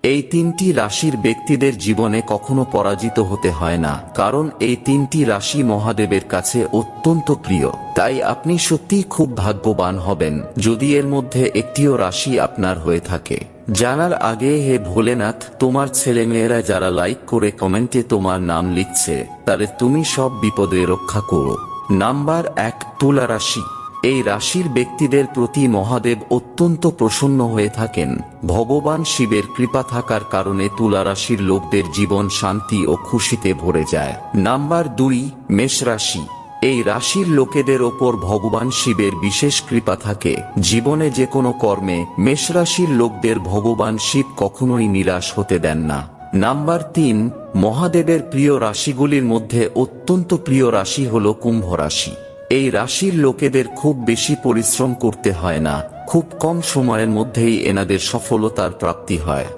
এই তিনটি রাশির ব্যক্তিদের জীবনে কখনো পরাজিত হতে হয় না, কারণ এই তিনটি রাশি মহাদেবের কাছে অত্যন্ত প্রিয়। তাই আপনি সত্যিই খুব ভাগ্যবান হবেন যদি এর মধ্যে একটিও রাশি আপনার হয়ে থাকে। জানার আগে হে ভোলেনাথ, তোমার ছেলেমেয়েরা যারা লাইক করে কমেন্টে তোমার নাম লিখছে তাদের তুমি সব বিপদে রক্ষা করো। নাম্বার 1, তুলা রাশি। এই রাশির ব্যক্তিদের প্রতি মহাদেব অত্যন্ত প্রসন্ন হয়ে থাকেন। ভগবান শিবের কৃপা থাকার কারণে তুলা রাশির লোকদের জীবন শান্তি ও খুশিতে ভরে যায়। নাম্বার 2, মেষ রাশি। এই রাশির লোকেদের ওপর ভগবান শিবের বিশেষ কৃপা থাকে। জীবনে যে কোনো কর্মে মেষ রাশির লোকদের ভগবান শিব কখনোই নিরাশ হতে দেন না। নাম্বার 3, মহাদেবের প্রিয় রাশিগুলির মধ্যে অত্যন্ত প্রিয় রাশি হল কুম্ভ রাশি। এই রাশির লোকেদের খুব বেশি পরিশ্রম করতে হয় না, খুব কম সময়ের মধ্যেই এনাদের সফলতার প্রাপ্তি হয়।